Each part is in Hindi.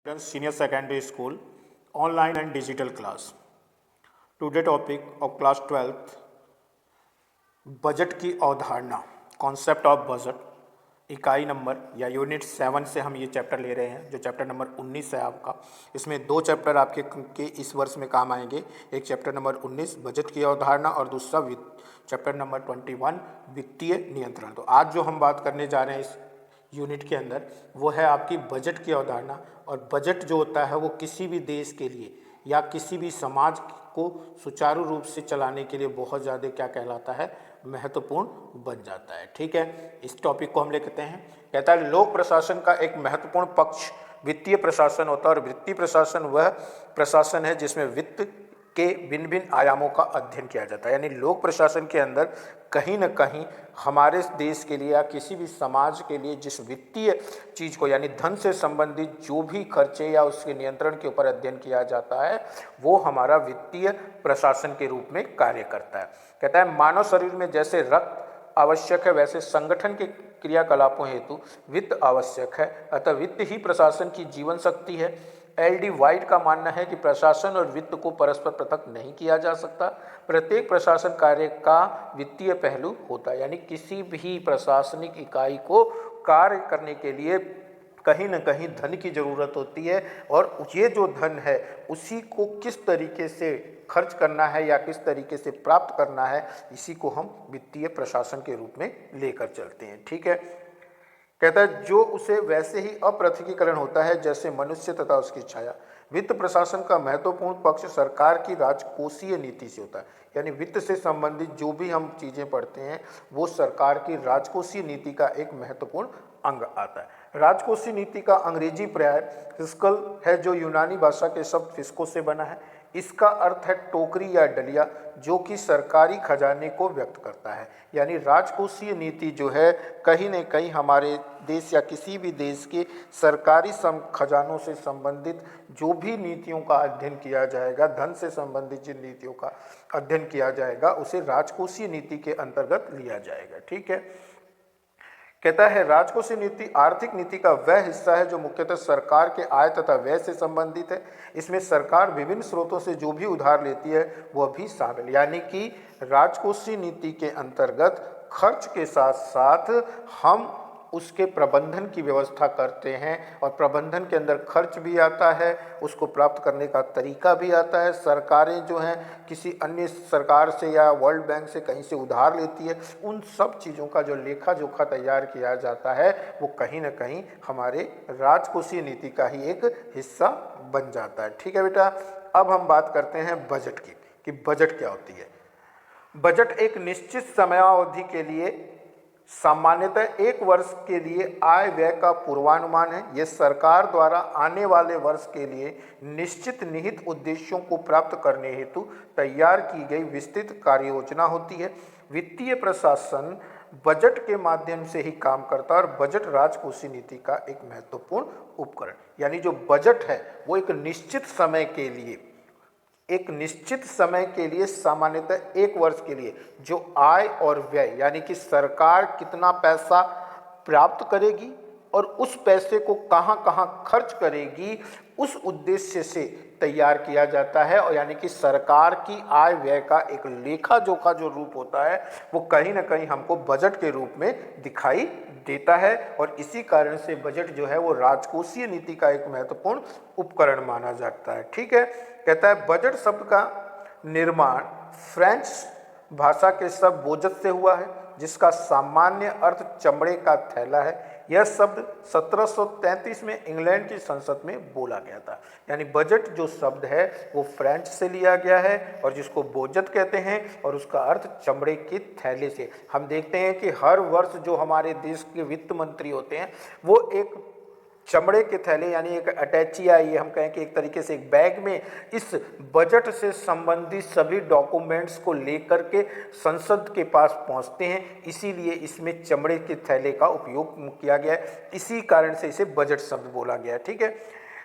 Senior Secondary School Online and Digital Class. Today topic of class 12th budget की अवधारणा, कॉन्सेप्ट ऑफ बजट, इकाई नंबर या यूनिट 7 से हम ये चैप्टर ले रहे हैं जो चैप्टर नंबर 19 है आपका। इसमें दो चैप्टर आपके इस वर्ष में काम आएंगे, एक चैप्टर नंबर 19 बजट की अवधारणा और दूसरा चैप्टर नंबर 21 वित्तीय नियंत्रण। तो आज जो हम बात करने जा रहे हैं इस यूनिट के अंदर वो है आपकी बजट की अवधारणा। और बजट जो होता है वो किसी भी देश के लिए या किसी भी समाज को सुचारू रूप से चलाने के लिए बहुत ज़्यादा क्या कहलाता है, महत्वपूर्ण बन जाता है। ठीक है, इस टॉपिक को हम लेते हैं। कहता है लोक प्रशासन का एक महत्वपूर्ण पक्ष वित्तीय प्रशासन होता है और वित्तीय प्रशासन वह प्रशासन है जिसमें वित्त के भिन्न भिन्न आयामों का अध्ययन किया जाता है। यानी लोक प्रशासन के अंदर कहीं न कहीं हमारे देश के लिए या किसी भी समाज के लिए जिस वित्तीय चीज़ को यानी धन से संबंधित जो भी खर्चे या उसके नियंत्रण के ऊपर अध्ययन किया जाता है वो हमारा वित्तीय प्रशासन के रूप में कार्य करता है। कहता है मानव शरीर में जैसे रक्त आवश्यक है वैसे संगठन के क्रियाकलापों हेतु वित्त आवश्यक है, अतः वित्त ही प्रशासन की जीवन शक्ति है। एल.डी. वाइट का मानना है कि प्रशासन और वित्त को परस्पर पृथक नहीं किया जा सकता, प्रत्येक प्रशासन कार्य का वित्तीय पहलू होता है। यानी किसी भी प्रशासनिक इकाई को कार्य करने के लिए कहीं न कहीं धन की ज़रूरत होती है और ये जो धन है उसी को किस तरीके से खर्च करना है या किस तरीके से प्राप्त करना है, इसी को हम वित्तीय प्रशासन के रूप में लेकर चलते हैं। ठीक है, कहता है जो उसे वैसे ही अपृथकीकरण होता है जैसे मनुष्य तथा उसकी छाया। वित्त प्रशासन का महत्वपूर्ण पक्ष सरकार की राजकोषीय नीति से होता है। यानी वित्त से संबंधित जो भी हम चीज़ें पढ़ते हैं वो सरकार की राजकोषीय नीति का एक महत्वपूर्ण अंग आता है। राजकोषीय नीति का अंग्रेजी पर्याय फिस्कल है जो यूनानी भाषा के शब्द फिस्को से बना है। इसका अर्थ है टोकरी या डलिया जो कि सरकारी खजाने को व्यक्त करता है। यानी राजकोषीय नीति जो है कहीं न कहीं हमारे देश या किसी भी देश के सरकारी खजानों से संबंधित जो भी नीतियों का अध्ययन किया जाएगा, धन से संबंधित जिन नीतियों का अध्ययन किया जाएगा उसे राजकोषीय नीति के अंतर्गत लिया जाएगा। ठीक है, कहता है राजकोषीय नीति आर्थिक नीति का वह हिस्सा है जो मुख्यतः सरकार के आय तथा व्यय से संबंधित है। इसमें सरकार विभिन्न स्रोतों से जो भी उधार लेती है वह भी शामिल। यानी कि राजकोषीय नीति के अंतर्गत खर्च के साथ साथ हम उसके प्रबंधन की व्यवस्था करते हैं और प्रबंधन के अंदर खर्च भी आता है, उसको प्राप्त करने का तरीका भी आता है। सरकारें जो हैं किसी अन्य सरकार से या वर्ल्ड बैंक से कहीं से उधार लेती है, उन सब चीज़ों का जो लेखा जोखा तैयार किया जाता है वो कहीं ना कहीं हमारे राजकोषीय नीति का ही एक हिस्सा बन जाता है। ठीक है बेटा, अब हम बात करते हैं बजट की कि बजट क्या होती है। बजट एक निश्चित समयावधि के लिए सामान्यतः एक वर्ष के लिए आय व्यय का पूर्वानुमान है। यह सरकार द्वारा आने वाले वर्ष के लिए निश्चित निहित उद्देश्यों को प्राप्त करने हेतु तैयार की गई विस्तृत कार्य योजना होती है। वित्तीय प्रशासन बजट के माध्यम से ही काम करता है और बजट राजकोषीय नीति का एक महत्वपूर्ण उपकरण। यानी जो बजट है वो एक निश्चित समय के लिए सामान्यतः एक वर्ष के लिए जो आय और व्यय यानी कि सरकार कितना पैसा प्राप्त करेगी और उस पैसे को कहां कहां खर्च करेगी उस उद्देश्य से तैयार किया जाता है। और यानी कि सरकार की आय व्यय का एक लेखा जोखा जो रूप होता है वो कहीं ना कहीं हमको बजट के रूप में दिखाई देता है और इसी कारण से बजट जो है वो राजकोषीय नीति का एक महत्वपूर्ण उपकरण माना जाता है। ठीक है, कहता है बजट शब्द का निर्माण फ्रेंच भाषा के शब्द बोजत से हुआ है जिसका सामान्य अर्थ चमड़े का थैला है। यह शब्द 1733 में इंग्लैंड की संसद में बोला गया था। यानी बजट जो शब्द है वो फ्रेंच से लिया गया है और जिसको बोजत कहते हैं और उसका अर्थ चमड़े के थैले से। हम देखते हैं कि हर वर्ष जो हमारे देश के वित्त मंत्री होते हैं वो एक चमड़े के थैले यानी एक अटैची या ये हम कहें कि एक तरीके से एक बैग में इस बजट से संबंधित सभी डॉक्यूमेंट्स को लेकर के संसद के पास पहुंचते हैं। इसीलिए इसमें चमड़े के थैले का उपयोग किया गया है, इसी कारण से इसे बजट शब्द बोला गया है। ठीक है,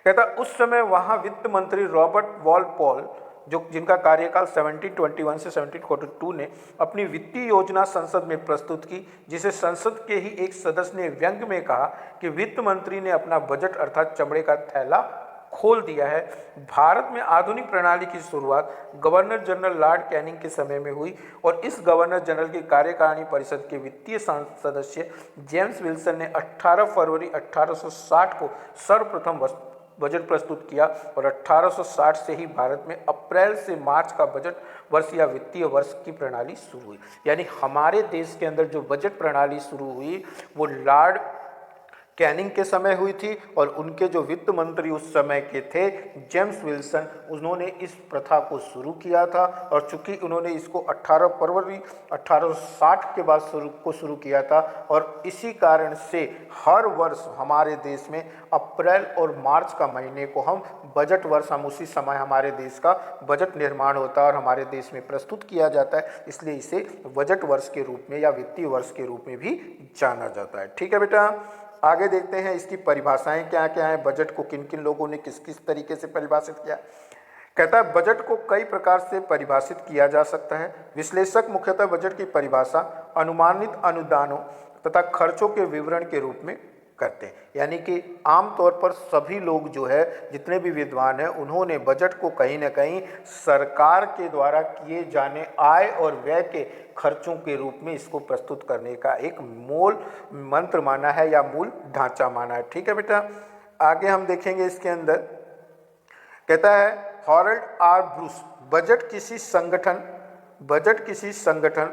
कहता उस समय वहाँ वित्त मंत्री रॉबर्ट वॉलपॉल जिनका कार्यकाल 1721 से 1742 ने अपनी वित्तीय योजना संसद में प्रस्तुत की, जिसे संसद के ही एक सदस्य ने व्यंग में कहा कि वित्त मंत्री ने अपना बजट अर्थात चमड़े का थैला खोल दिया है। भारत में आधुनिक प्रणाली की शुरुआत गवर्नर जनरल लॉर्ड कैनिंग के समय में हुई और इस गवर्नर जनरल की कार्यकारिणी परिषद के वित्तीय सदस्य जेम्स विल्सन ने 18 फरवरी 1860 को सर्वप्रथम बजट प्रस्तुत किया और 1860 से ही भारत में अप्रैल से मार्च का बजट वर्ष या वित्तीय वर्ष की प्रणाली शुरू हुई। यानी हमारे देश के अंदर जो बजट प्रणाली शुरू हुई वो लॉर्ड कैनिंग के समय हुई थी और उनके जो वित्त मंत्री उस समय के थे जेम्स विल्सन, उन्होंने इस प्रथा को शुरू किया था। और चूंकि उन्होंने इसको 18 फरवरी 1860 के बाद शुरू किया था और इसी कारण से हर वर्ष हमारे देश में अप्रैल और मार्च का महीने को हम बजट वर्ष, हम उसी समय हमारे देश का बजट निर्माण होता है और हमारे देश में प्रस्तुत किया जाता है, इसलिए इसे बजट वर्ष के रूप में या वित्तीय वर्ष के रूप में भी जाना जाता है। ठीक है बेटा, आगे देखते हैं इसकी परिभाषाएं क्या क्या हैं, बजट को किन किन लोगों ने किस किस तरीके से परिभाषित किया। कहता है बजट को कई प्रकार से परिभाषित किया जा सकता है। विश्लेषक मुख्यतः बजट की परिभाषा अनुमानित अनुदानों तथा खर्चों के विवरण के रूप में करते हैं। यानी कि आमतौर पर सभी लोग जो है, जितने भी विद्वान हैं, उन्होंने बजट को कहीं ना कहीं सरकार के द्वारा किए जाने आय और व्यय के खर्चों के रूप में इसको प्रस्तुत करने का एक मूल मंत्र माना है या मूल ढांचा माना है। ठीक है बेटा, आगे हम देखेंगे इसके अंदर। कहता है हॉरल्ड आर ब्रूस, बजट किसी संगठन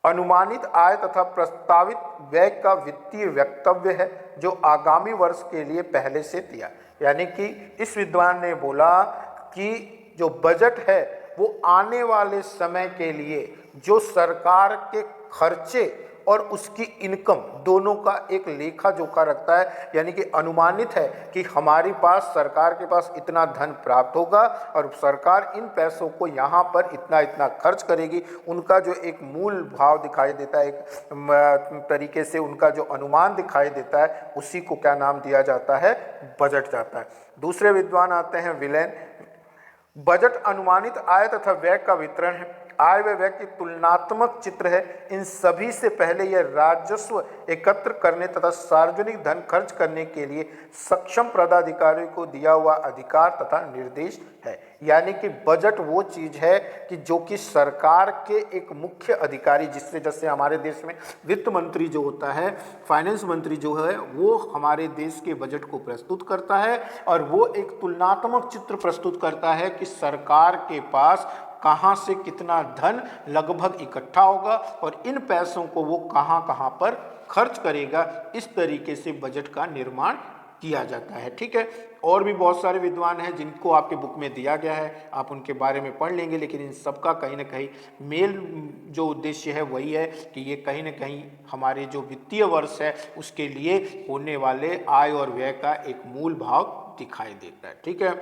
अनुमानित आय तथा प्रस्तावित व्यय का वित्तीय वक्तव्य है जो आगामी वर्ष के लिए पहले से दिया। यानी कि इस विद्वान ने बोला कि जो बजट है वो आने वाले समय के लिए जो सरकार के खर्चे और उसकी इनकम दोनों का एक लेखा जोखा रखता है। यानी कि अनुमानित है कि हमारे पास, सरकार के पास इतना धन प्राप्त होगा और सरकार इन पैसों को यहाँ पर इतना इतना खर्च करेगी। उनका जो एक मूल भाव दिखाई देता है, एक तरीके से उनका जो अनुमान दिखाई देता है, उसी को क्या नाम दिया जाता है, बजट जाता है। दूसरे विद्वान आते हैं विलेन। बजट अनुमानित आय तथा व्यय का वितरण है, आय व व्यय की तुलनात्मक चित्र है। इन सभी से पहले यह राजस्व एकत्र करने तथा सार्वजनिक धन खर्च करने के लिए सक्षम पदाधिकारियों को दिया हुआ अधिकार तथा निर्देश है। यानी कि बजट वो चीज है कि जो कि सरकार के एक मुख्य अधिकारी, जिससे जैसे हमारे देश में वित्त मंत्री जो होता है, फाइनेंस मंत्री जो है, वो हमारे देश के बजट को प्रस्तुत करता है और वो एक तुलनात्मक चित्र प्रस्तुत करता है कि सरकार के पास कहाँ से कितना धन लगभग इकट्ठा होगा और इन पैसों को वो कहाँ कहाँ पर खर्च करेगा। इस तरीके से बजट का निर्माण किया जाता है। ठीक है, और भी बहुत सारे विद्वान हैं जिनको आपके बुक में दिया गया है, आप उनके बारे में पढ़ लेंगे, लेकिन इन सबका कहीं ना कहीं मेल जो उद्देश्य है वही है कि ये कहीं ना कहीं हमारे जो वित्तीय वर्ष है उसके लिए होने वाले आय और व्यय का एक मूल भाव दिखाई देता है। ठीक है,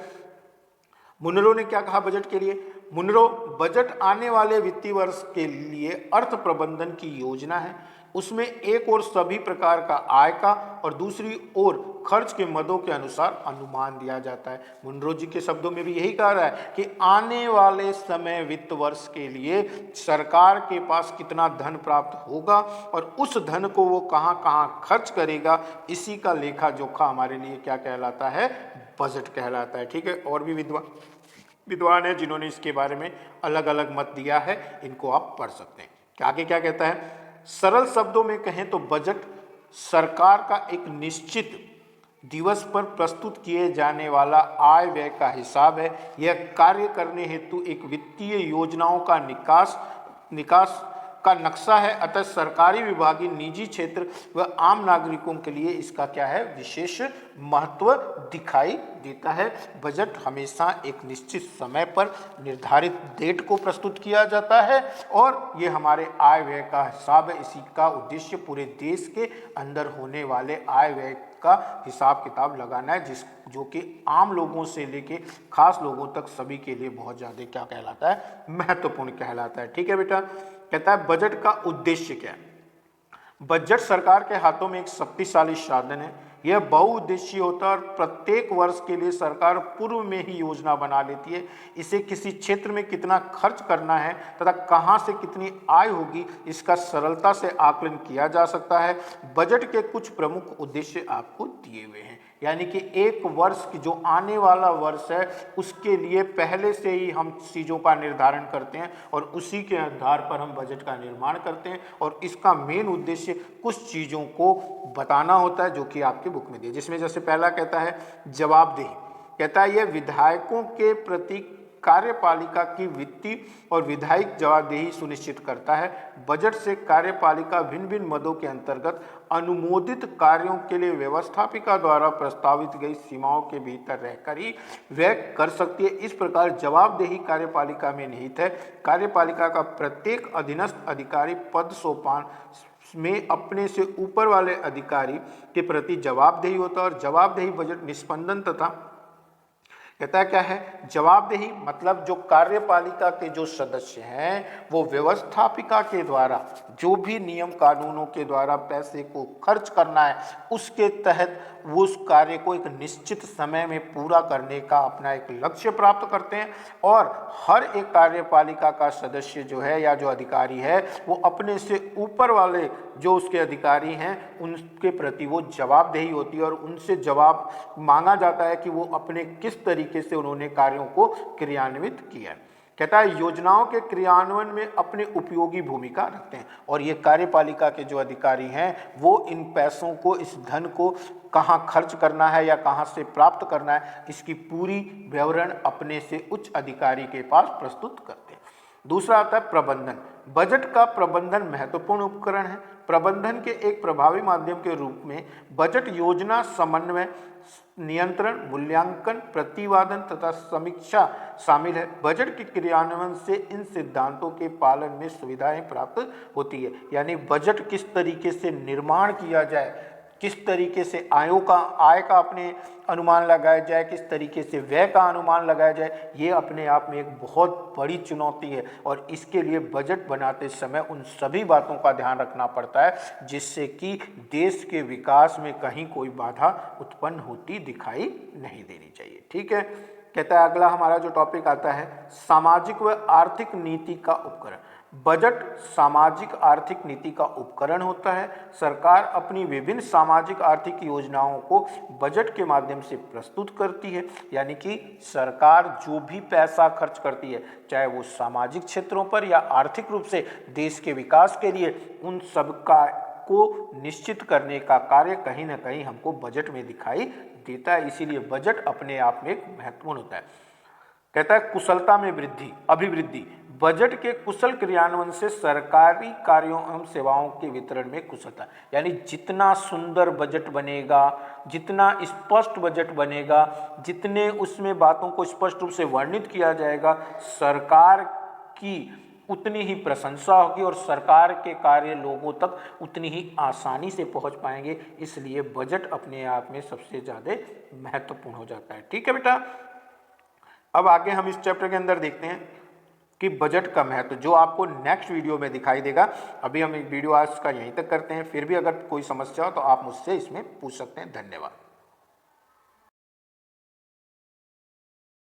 मुनरो ने क्या कहा बजट के लिए? मुनरो, बजट आने वाले वित्तीय वर्ष के लिए अर्थ प्रबंधन की योजना है। उसमें एक ओर सभी प्रकार का आय का और दूसरी ओर खर्च के मदों के अनुसार अनुमान दिया जाता है। मुनरो जी के शब्दों में भी यही कह रहा है कि आने वाले समय वित्त वर्ष के लिए सरकार के पास कितना धन प्राप्त होगा और उस धन को वो कहाँ कहाँ खर्च करेगा, इसी का लेखा जोखा हमारे लिए क्या कहलाता है? बजट कहलाता है। ठीक है, और भी विद्वान है जिन्होंने इसके बारे में अलग अलग मत दिया है, इनको आप पढ़ सकते हैं। आगे क्या कहता है? सरल शब्दों में कहें तो बजट सरकार का एक निश्चित दिवस पर प्रस्तुत किए जाने वाला आय व्यय का हिसाब है। यह कार्य करने हेतु एक वित्तीय योजनाओं का निकास का नक्शा है। अतः सरकारी, विभागीय, निजी क्षेत्र व आम नागरिकों के लिए इसका क्या है? विशेष महत्व दिखाई देता है। बजट हमेशा एक निश्चित समय पर निर्धारित डेट को प्रस्तुत किया जाता है और ये हमारे आय व्यय का हिसाब है। इसी का उद्देश्य पूरे देश के अंदर होने वाले आय व्यय का हिसाब किताब लगाना है, जो कि आम लोगों से लेके खास लोगों तक सभी के लिए बहुत ज़्यादा क्या कहलाता है? महत्वपूर्ण कहलाता है। ठीक है बेटा, कहता है बजट का उद्देश्य क्या है? बजट सरकार के हाथों में एक शक्तिशाली साधन है। यह बहुउद्देशीय होता है और प्रत्येक वर्ष के लिए सरकार पूर्व में ही योजना बना लेती है। इसे किसी क्षेत्र में कितना खर्च करना है तथा कहां से कितनी आय होगी इसका सरलता से आकलन किया जा सकता है। बजट के कुछ प्रमुख उद्देश्य आपको दिए हुए हैं, यानी कि एक वर्ष की जो आने वाला वर्ष है उसके लिए पहले से ही हम चीज़ों का निर्धारण करते हैं और उसी के आधार पर हम बजट का निर्माण करते हैं और इसका मेन उद्देश्य कुछ चीज़ों को बताना होता है जो कि आपके बुक में दिए, जिसमें जैसे पहला कहता है जवाबदेही। कहता है यह विधायकों के प्रति कार्यपालिका की वित्तीय और विधायिक जवाबदेही सुनिश्चित करता है। बजट से कार्यपालिका भिन्न भिन्न मदों के अंतर्गत अनुमोदित कार्यों के लिए व्यवस्थापिका द्वारा प्रस्तावित गई सीमाओं के भीतर रहकर ही व्यय कर सकती है। इस प्रकार जवाबदेही कार्यपालिका में निहित है। कार्यपालिका का प्रत्येक अधीनस्थ अधिकारी पद सोपान में अपने से ऊपर वाले अधिकारी के प्रति जवाबदेही होता है और जवाबदेही बजट निष्पादन तथा कहता है क्या है जवाबदेही मतलब जो कार्यपालिका के जो सदस्य हैं वो व्यवस्थापिका के द्वारा जो भी नियम कानूनों के द्वारा पैसे को खर्च करना है उसके तहत वो उस कार्य को एक निश्चित समय में पूरा करने का अपना एक लक्ष्य प्राप्त करते हैं और हर एक कार्यपालिका का सदस्य जो है या जो अधिकारी है वो अपने से ऊपर वाले जो उसके अधिकारी हैं उनके प्रति वो जवाबदेही होती है और उनसे जवाब मांगा जाता है कि वो अपने किस तरीके से उन्होंने कार्यों को क्रियान्वित किया है। कहता है योजनाओं के क्रियान्वयन में अपने उपयोगी भूमिका रखते हैं और ये कार्यपालिका के जो अधिकारी हैं वो इन पैसों को इस धन को कहाँ खर्च करना है या कहाँ से प्राप्त करना है इसकी पूरी विवरण अपने से उच्च अधिकारी के पास प्रस्तुत करते हैं। दूसरा आता है प्रबंधन। बजट का प्रबंधन महत्वपूर्ण उपकरण है। प्रबंधन के एक प्रभावी माध्यम के रूप में बजट योजना समन्वय नियंत्रण मूल्यांकन प्रतिवादन तथा समीक्षा शामिल है। बजट के क्रियान्वयन से इन सिद्धांतों के पालन में सुविधाएं प्राप्त होती है, यानी बजट किस तरीके से निर्माण किया जाए, किस तरीके से आय का अपने अनुमान लगाया जाए, किस तरीके से व्यय का अनुमान लगाया जाए, ये अपने आप में एक बहुत बड़ी चुनौती है और इसके लिए बजट बनाते समय उन सभी बातों का ध्यान रखना पड़ता है जिससे कि देश के विकास में कहीं कोई बाधा उत्पन्न होती दिखाई नहीं देनी चाहिए। ठीक है। कहता है अगला हमारा जो टॉपिक आता है सामाजिक व आर्थिक नीति का उपकरण। बजट सामाजिक आर्थिक नीति का उपकरण होता है। सरकार अपनी विभिन्न सामाजिक आर्थिक योजनाओं को बजट के माध्यम से प्रस्तुत करती है, यानी कि सरकार जो भी पैसा खर्च करती है चाहे वो सामाजिक क्षेत्रों पर या आर्थिक रूप से देश के विकास के लिए, उन सब का को निश्चित करने का कार्य कहीं ना कहीं हमको बजट में दिखाई देता है। इसीलिए बजट अपने आप में एक महत्वपूर्ण होता है। कहता है कुशलता में वृद्धि अभिवृद्धि। बजट के कुशल क्रियान्वयन से सरकारी कार्यों एवं सेवाओं के वितरण में कुशलता, यानी जितना सुंदर बजट बनेगा, जितना स्पष्ट बजट बनेगा, जितने उसमें बातों को स्पष्ट रूप से वर्णित किया जाएगा, सरकार की उतनी ही प्रशंसा होगी और सरकार के कार्य लोगों तक उतनी ही आसानी से पहुंच पाएंगे। इसलिए बजट अपने आप में सबसे ज़्यादा महत्वपूर्ण हो जाता है। ठीक है बेटा। अब आगे हम इस चैप्टर के अंदर देखते हैं कि बजट का महत्व जो आपको नेक्स्ट वीडियो में दिखाई देगा। अभी हम एक वीडियो आज का यहीं तक करते हैं, फिर भी अगर कोई समस्या हो तो आप मुझसे इसमें पूछ सकते हैं। धन्यवाद।